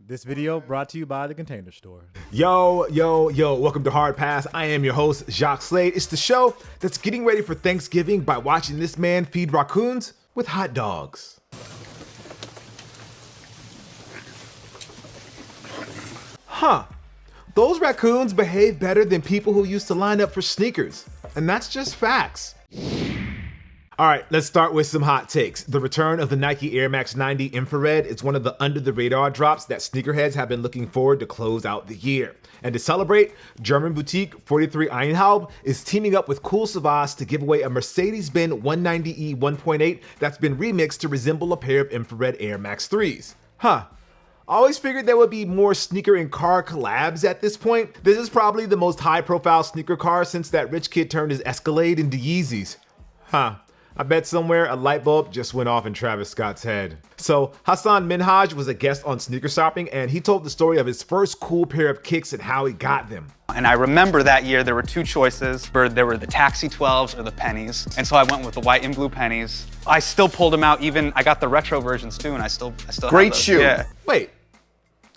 This video brought to you by The Container Store. Yo, welcome to Hard Pass. I am your host, Jacques Slade. It's the show that's getting ready for Thanksgiving by watching this man feed raccoons with hot dogs. Those raccoons behave better than people who used to line up for sneakers. And that's just facts. All right, let's start with some hot takes. The return of the Nike Air Max 90 Infrared is one of the under-the-radar drops that sneakerheads have been looking forward to close out the year. And to celebrate, German boutique 43 Einhalb is teaming up with Cool Savas to give away a Mercedes-Benz 190E 1.8 that's been remixed to resemble a pair of infrared Air Max 3s. I always figured there would be more sneaker and car collabs at this point. This is probably the most high-profile sneaker car since that rich kid turned his Escalade into Yeezys. I bet somewhere a light bulb just went off in Travis Scott's head. So Hassan Minhaj was a guest on Sneaker Shopping, and he told the story of his first cool pair of kicks and how he got them. And I remember that year there were two choices. There were the Taxi 12s or the pennies. And so I went with the white and blue pennies. I still pulled them out, even I got the retro versions too, and I still Great have those. shoe. Yeah. Wait,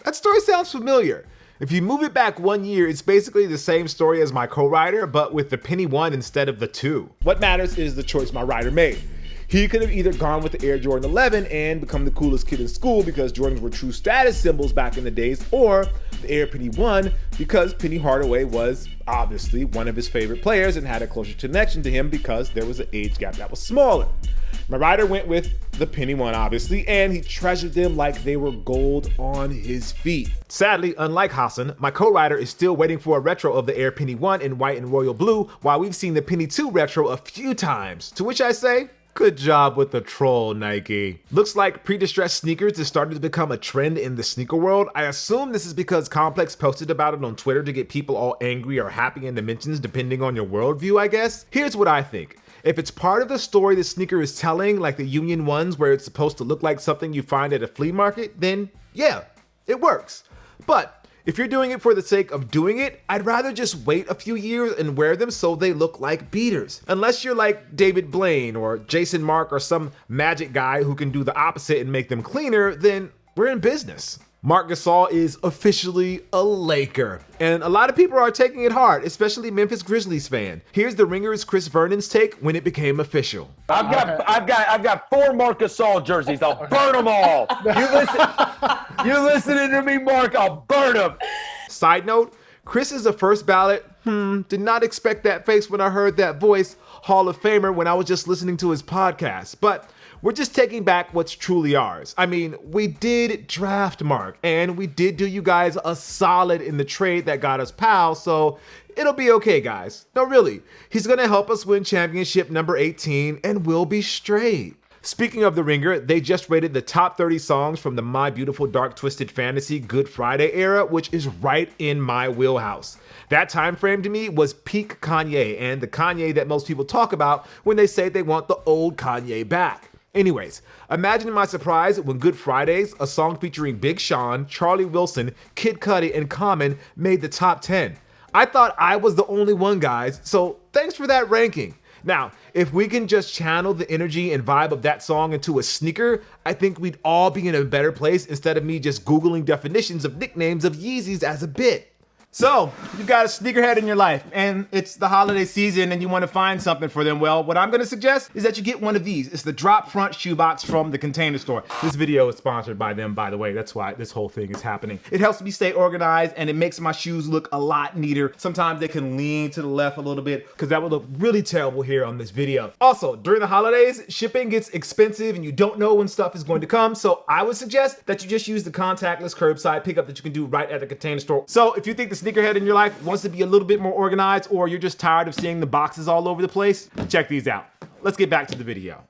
that story sounds familiar. If you move it back 1 year, it's basically the same story as my co-rider, but with the penny one instead of the two. What matters is the choice my rider made. He could have either gone with the Air Jordan 11 and become the coolest kid in school because Jordans were true status symbols back in the days, or the Air Penny 1 because Penny Hardaway was obviously one of his favorite players and had a closer connection to him because there was an age gap that was smaller. My rider went with the Penny 1 obviously, and he treasured them like they were gold on his feet. Sadly, unlike Hassan, my co-rider is still waiting for a retro of the Air Penny 1 in white and royal blue, while we've seen the Penny 2 retro a few times, to which I say, good job with the troll, Nike. Looks like pre-distressed sneakers is starting to become a trend in the sneaker world. I assume this is because Complex posted about it on Twitter to get people all angry or happy in the mentions depending on your worldview, I guess. Here's what I think. If it's part of the story the sneaker is telling, like the Union ones where it's supposed to look like something you find at a flea market, then yeah, it works. But if you're doing it for the sake of doing it, I'd rather just wait a few years and wear them so they look like beaters. Unless you're like David Blaine or Jason Mark or some magic guy who can do the opposite and make them cleaner, then we're in business. Marc Gasol is officially a Laker, and a lot of people are taking it hard, especially Memphis Grizzlies fan. Here's the Ringer's Chris Vernon's take when it became official. I've got 4 Marc Gasol jerseys. I'll burn them all. You listening to me, Mark? I'll burn them. Side note, Chris is a first ballot. Did not expect that face when I heard that voice. Hall of Famer when I was just listening to his podcast, but we're just taking back what's truly ours. I mean, we did draft Mark, and we did do you guys a solid in the trade that got us Powell, so it'll be okay, guys. No, really. He's gonna help us win championship number 18, and we'll be straight. Speaking of the Ringer, they just rated the top 30 songs from the My Beautiful Dark Twisted Fantasy Good Friday era, which is right in my wheelhouse. That time frame to me was peak Kanye, and the Kanye that most people talk about when they say they want the old Kanye back. Anyways, imagine my surprise when Good Fridays, a song featuring Big Sean, Charlie Wilson, Kid Cudi, and Common made the top 10. I thought I was the only one, guys, so thanks for that ranking. Now, if we can just channel the energy and vibe of that song into a sneaker, I think we'd all be in a better place instead of me just Googling definitions of nicknames of Yeezys as a bit. So, you got a sneakerhead in your life, and it's the holiday season and you want to find something for them. Well, what I'm going to suggest is that you get one of these. It's the drop front shoebox from The Container Store. This video is sponsored by them, by the way. That's why this whole thing is happening. It helps me stay organized, and it makes my shoes look a lot neater. Sometimes they can lean to the left a little bit because that would look really terrible here on this video. Also, during the holidays, shipping gets expensive and you don't know when stuff is going to come, so I would suggest that you just use the contactless curbside pickup that you can do right at The Container Store. So if you think the sneakerhead in your life wants to be a little bit more organized, or you're just tired of seeing the boxes all over the place, check these out. Let's get back to the video.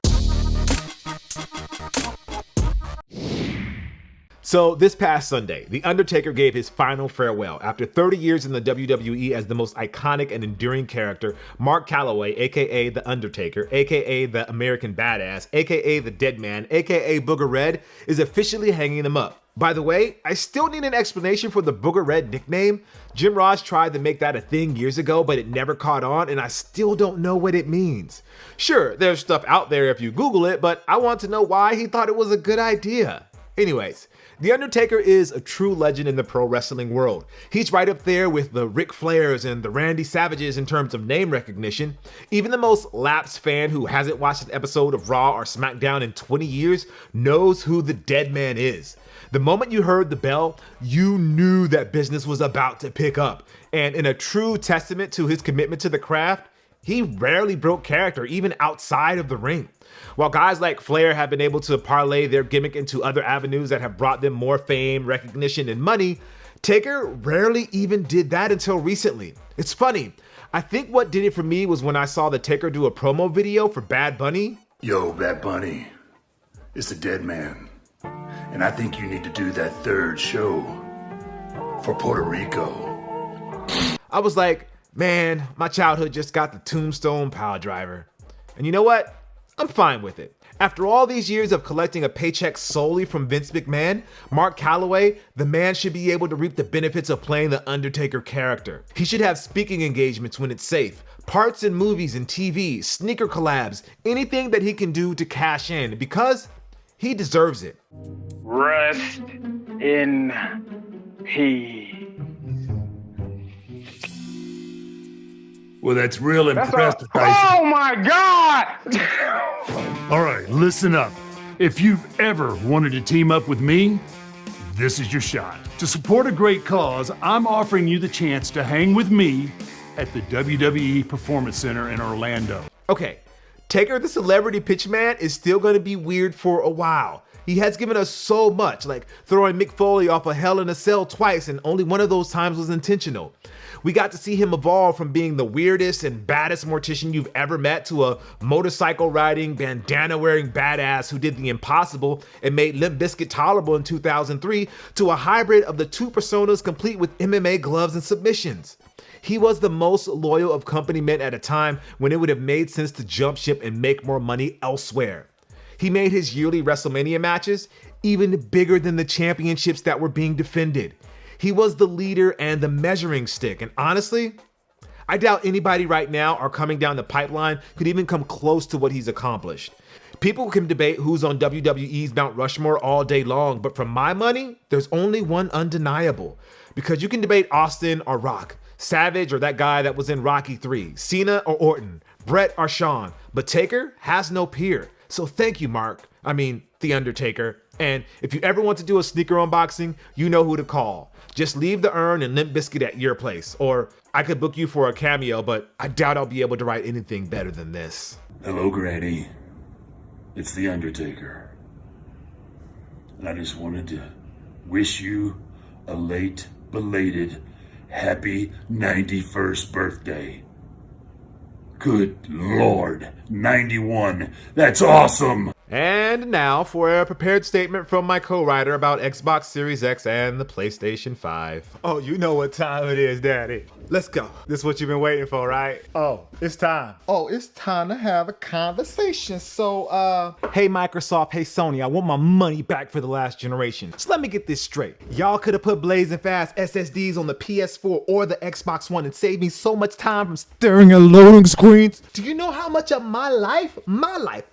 So this past Sunday, The Undertaker gave his final farewell. After 30 years in the WWE as the most iconic and enduring character, Mark Calloway, aka The Undertaker, aka The American Badass, aka The Dead Man, aka Booger Red, is officially hanging them up. By the way, I still need an explanation for the Booger Red nickname. Jim Ross tried to make that a thing years ago, but it never caught on, and I still don't know what it means. Sure, there's stuff out there if you Google it, but I want to know why he thought it was a good idea. Anyways, The Undertaker is a true legend in the pro wrestling world. He's right up there with the Ric Flairs and the Randy Savages in terms of name recognition. Even the most lapsed fan who hasn't watched an episode of Raw or SmackDown in 20 years knows who the dead man is. The moment you heard the bell, you knew that business was about to pick up. And in a true testament to his commitment to the craft, he rarely broke character, even outside of the ring. While guys like Flair have been able to parlay their gimmick into other avenues that have brought them more fame, recognition, and money, Taker rarely even did that until recently. It's funny. I think what did it for me was when I saw the Taker do a promo video for Bad Bunny. Yo, Bad Bunny, it's the dead man. And I think you need to do that third show for Puerto Rico. I was like, man, my childhood just got the Tombstone power driver. And you know what? I'm fine with it. After all these years of collecting a paycheck solely from Vince McMahon, Mark Calloway, the man should be able to reap the benefits of playing the Undertaker character. He should have speaking engagements when it's safe, parts in movies and TV, sneaker collabs, anything that he can do to cash in because he deserves it. Rest in peace. Well, that's real impressive, Tyson. Oh my God! All right, listen up. If you've ever wanted to team up with me, this is your shot. To support a great cause, I'm offering you the chance to hang with me at the WWE Performance Center in Orlando. Okay, Taker the Celebrity Pitchman is still going to be weird for a while. He has given us so much, like throwing Mick Foley off a Hell in a Cell twice, and only one of those times was intentional. We got to see him evolve from being the weirdest and baddest mortician you've ever met to a motorcycle riding, bandana wearing badass who did the impossible and made Limp Bizkit tolerable in 2003 to a hybrid of the two personas complete with MMA gloves and submissions. He was the most loyal of company men at a time when it would have made sense to jump ship and make more money elsewhere. He made his yearly WrestleMania matches even bigger than the championships that were being defended. He was the leader and the measuring stick, and honestly, I doubt anybody right now or coming down the pipeline could even come close to what he's accomplished. People can debate who's on WWE's Mount Rushmore all day long, but for my money, there's only one undeniable. Because you can debate Austin or Rock, Savage or that guy that was in Rocky 3, Cena or Orton, Brett or Shawn, but Taker has no peer. So thank you, Mark. I mean, The Undertaker. And if you ever want to do a sneaker unboxing, you know who to call. Just leave the urn and Limp Bizkit at your place. Or I could book you for a cameo, but I doubt I'll be able to write anything better than this. Hello, Granny. It's The Undertaker. And I just wanted to wish you a late, belated, happy 91st birthday. Good Lord, 91. That's awesome. And now for a prepared statement from my co-writer about Xbox Series X and the PlayStation 5. Oh, you know what time it is, Daddy. Let's go. This is what you've been waiting for, right? Oh, it's time. Oh, it's time to have a conversation. So, Hey Microsoft, hey Sony, I want my money back for the last generation. So let me get this straight. Y'all could have put blazing fast SSDs on the PS4 or the Xbox One and saved me so much time from staring at loading screens. Do you know how much of my life,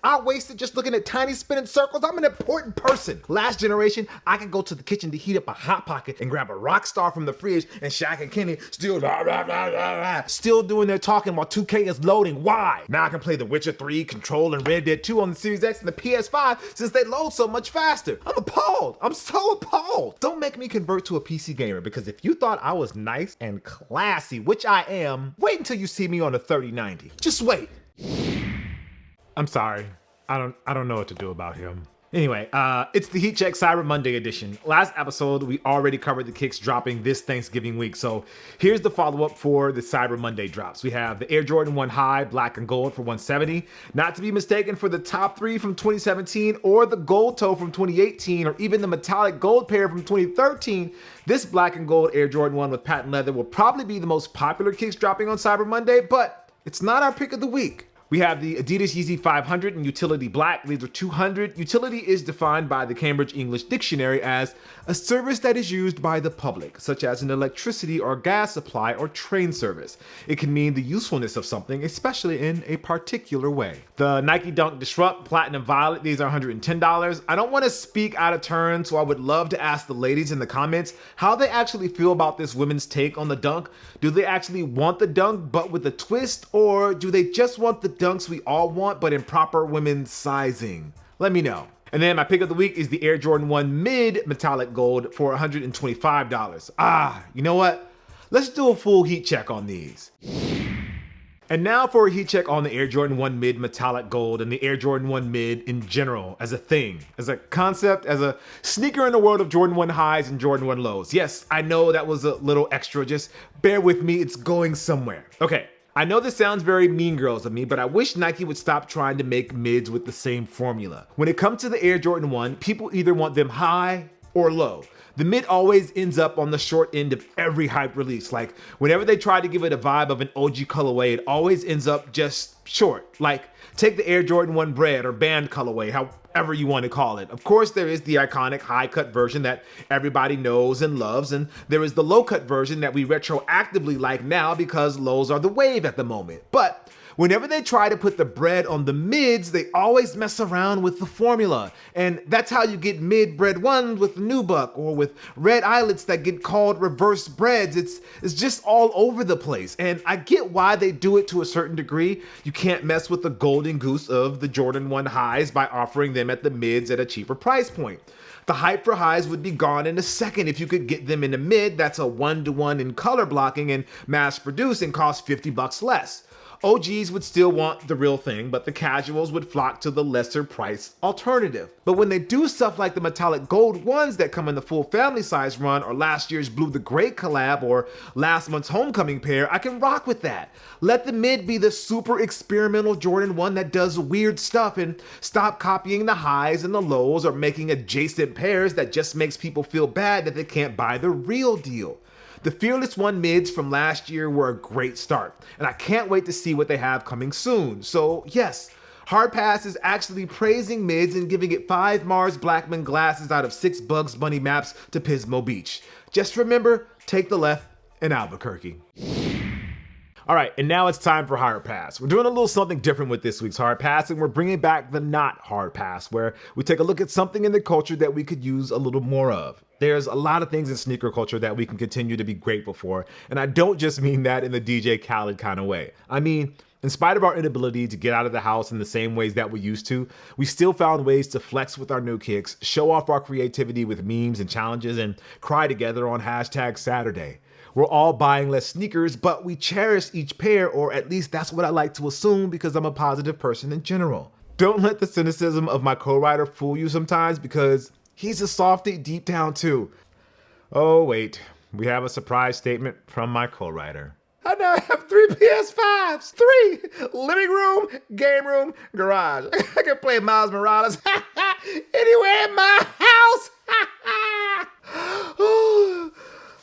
I wasted just looking at tiny spinning circles? I'm an important person. Last generation, I could go to the kitchen to heat up a Hot Pocket and grab a Rockstar from the fridge, and Shaq and Kenny still doing their talking while 2K is loading. Why? Now I can play The Witcher 3, Control, and Red Dead 2 on the Series X and the PS5 since they load so much faster. I'm appalled. I'm so appalled. Don't make me convert to a PC gamer, because if you thought I was nice and classy, which I am, wait until you see me on a 3090. Just wait. I'm sorry. I don't know what to do about him. Anyway, it's the Heat Check Cyber Monday edition. Last episode, we already covered the kicks dropping this Thanksgiving week, so here's the follow-up for the Cyber Monday drops. We have the Air Jordan 1 High, black and gold for $170, not to be mistaken for the top 3 from 2017 or the gold toe from 2018 or even the metallic gold pair from 2013. This black and gold Air Jordan 1 with patent leather will probably be the most popular kicks dropping on Cyber Monday, but it's not our pick of the week. We have the Adidas Yeezy 500 in utility black. These are 200. Utility is defined by the Cambridge English Dictionary as a service that is used by the public, such as an electricity or gas supply or train service. It can mean the usefulness of something, especially in a particular way. The Nike Dunk Disrupt Platinum Violet, these are $110. I don't want to speak out of turn, so I would love to ask the ladies in the comments how they actually feel about this women's take on the dunk. Do they actually want the dunk but with a twist, or do they just want the dunks we all want but in proper women's sizing? Let me know. And then my pick of the week is the Air Jordan 1 Mid Metallic Gold for $125. You know what? Let's do a full heat check on these. And now for a heat check on the Air Jordan 1 Mid Metallic Gold and the Air Jordan 1 Mid in general, as a thing, as a concept, as a sneaker in the world of Jordan 1 highs and Jordan 1 lows. Yes, I know that was a little extra, just bear with me, it's going somewhere. Okay, I know this sounds very Mean Girls of me, but I wish Nike would stop trying to make mids with the same formula. When it comes to the Air Jordan 1, people either want them high or low. The mid always ends up on the short end of every hype release. Like whenever they try to give it a vibe of an OG colorway, it always ends up just short. Like take the Air Jordan 1 Bread or Band colorway, however you want to call it. Of course, there is the iconic high cut version that everybody knows and loves, and there is the low cut version that we retroactively like now because lows are the wave at the moment. But whenever they try to put the bread on the mids, they always mess around with the formula. And that's how you get mid bread ones with nubuck or with red eyelets that get called reverse breads. It's just all over the place. And I get why they do it to a certain degree. You can't mess with the golden goose of the Jordan 1 highs by offering them at the mids at a cheaper price point. The hype for highs would be gone in a second if you could get them in the mid that's a 1-to-1 in color blocking and mass produced and cost $50 less. OGs would still want the real thing, but the casuals would flock to the lesser price alternative. But when they do stuff like the metallic gold ones that come in the full family size run, or last year's Blue the Great collab, or last month's homecoming pair, I can rock with that. Let the mid be the super experimental Jordan 1 that does weird stuff, and stop copying the highs and the lows or making adjacent pairs that just makes people feel bad that they can't buy the real deal. The Fearless 1 mids from last year were a great start, and I can't wait to see what they have coming soon. So yes, Hard Pass is actually praising mids and giving it 5 Mars Blackman glasses out of 6 Bugs Bunny maps to Pismo Beach. Just remember, take the left in Albuquerque. All right, and now it's time for Hard Pass. We're doing a little something different with this week's Hard Pass, and we're bringing back the not Hard Pass, where we take a look at something in the culture that we could use a little more of. There's a lot of things in sneaker culture that we can continue to be grateful for, and I don't just mean that in the DJ Khaled kind of way. I mean, in spite of our inability to get out of the house in the same ways that we used to, we still found ways to flex with our new kicks, show off our creativity with memes and challenges, and cry together on #Saturday. We're all buying less sneakers, but we cherish each pair, or at least that's what I like to assume because I'm a positive person in general. Don't let the cynicism of my co-writer fool you sometimes, because he's a softie deep down too. Oh wait, we have a surprise statement from my co-writer. I now have 3 PS5s, 3 living room, game room, garage. I can play Miles Morales anywhere in my house.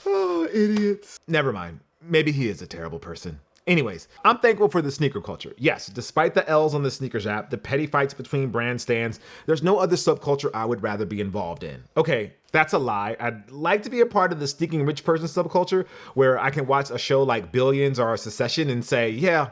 Oh, idiots. Never mind. Maybe he is a terrible person. Anyways, I'm thankful for the sneaker culture. Yes, despite the L's on the sneakers app, the petty fights between brand stands, there's no other subculture I would rather be involved in. Okay, that's a lie. I'd like to be a part of the sneaking rich person subculture where I can watch a show like Billions or Succession and say, yeah,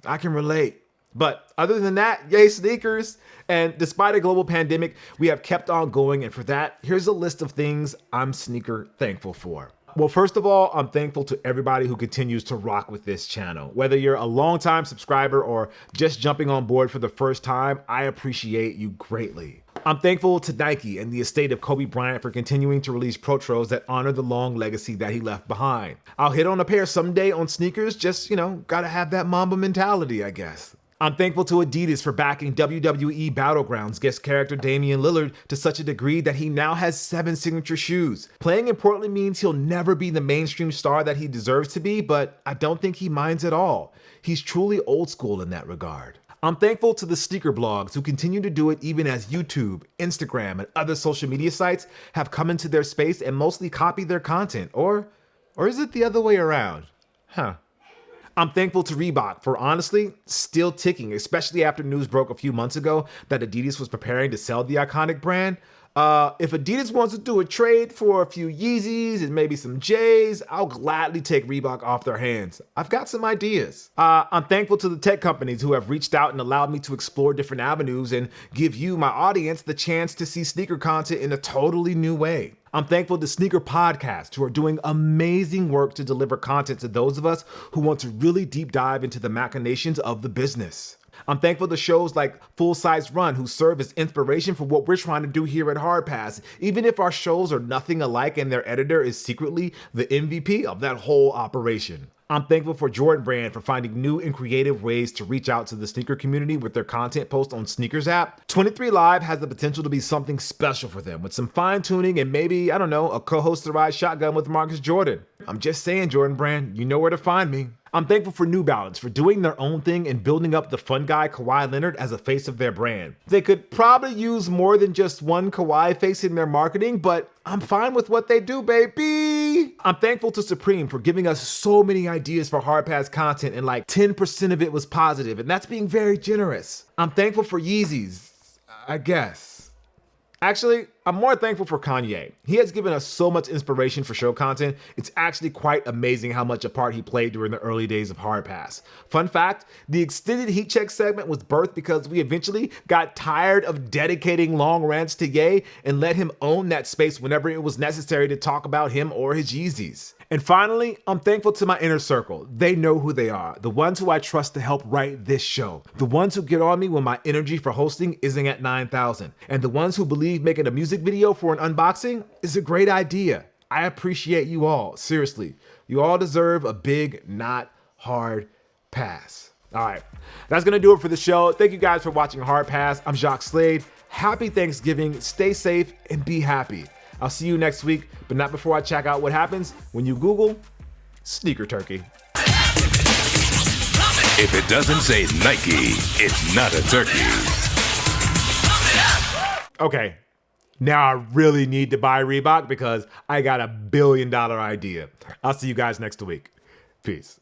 I can relate. But other than that, yay sneakers. And despite a global pandemic, we have kept on going. And for that, here's a list of things I'm sneaker thankful for. Well, first of all, I'm thankful to everybody who continues to rock with this channel. Whether you're a longtime subscriber or just jumping on board for the first time, I appreciate you greatly. I'm thankful to Nike and the estate of Kobe Bryant for continuing to release Protros that honor the long legacy that he left behind. I'll hit on a pair someday on sneakers, just, gotta have that Mamba mentality, I guess. I'm thankful to Adidas for backing WWE Battlegrounds guest character Damian Lillard to such a degree that he now has 7 signature shoes. Playing in Portland means he'll never be the mainstream star that he deserves to be, but I don't think he minds at all. He's truly old school in that regard. I'm thankful to the sneaker blogs who continue to do it even as YouTube, Instagram, and other social media sites have come into their space and mostly copy their content. Or is it the other way around? I'm thankful to Reebok for honestly still ticking, especially after news broke a few months ago that Adidas was preparing to sell the iconic brand. If Adidas wants to do a trade for a few Yeezys and maybe some J's, I'll gladly take Reebok off their hands. I've got some ideas. I'm thankful to the tech companies who have reached out and allowed me to explore different avenues and give you, my audience, the chance to see sneaker content in a totally new way. I'm thankful to sneaker podcasts who are doing amazing work to deliver content to those of us who want to really deep dive into the machinations of the business. I'm thankful to shows like Full Size Run who serve as inspiration for what we're trying to do here at Hard Pass, even if our shows are nothing alike and their editor is secretly the MVP of that whole operation. I'm thankful for Jordan Brand for finding new and creative ways to reach out to the sneaker community with their content post on Sneakers app. 23 Live has the potential to be something special for them with some fine tuning and maybe, I don't know, a co-hosted ride shotgun with Marcus Jordan. I'm just saying, Jordan Brand, you know where to find me. I'm thankful for New Balance for doing their own thing and building up the fun guy Kawhi Leonard as a face of their brand. They could probably use more than just one Kawhi face in their marketing, but I'm fine with what they do, baby. I'm thankful to Supreme for giving us so many ideas for Hard Pass content and like 10% of it was positive, and that's being very generous. I'm thankful for Yeezys, I guess. Actually, I'm more thankful for Kanye. He has given us so much inspiration for show content. It's actually quite amazing how much a part he played during the early days of Hard Pass. Fun fact, the extended Heat Check segment was birthed because we eventually got tired of dedicating long rants to Ye and let him own that space whenever it was necessary to talk about him or his Yeezys. And finally, I'm thankful to my inner circle. They know who they are. The ones who I trust to help write this show. The ones who get on me when my energy for hosting isn't at 9,000. And the ones who believe making a music video for an unboxing is a great idea. I appreciate you all. Seriously, you all deserve a big, not hard pass. All right, that's gonna do it for the show. Thank you guys for watching Hard Pass. I'm Jacques Slade. Happy Thanksgiving. Stay safe and be happy. I'll see you next week, but not before I check out what happens when you Google Sneaker Turkey. If it doesn't say Nike, it's not a turkey. Okay, now I really need to buy Reebok because I got $1 billion idea. I'll see you guys next week. Peace.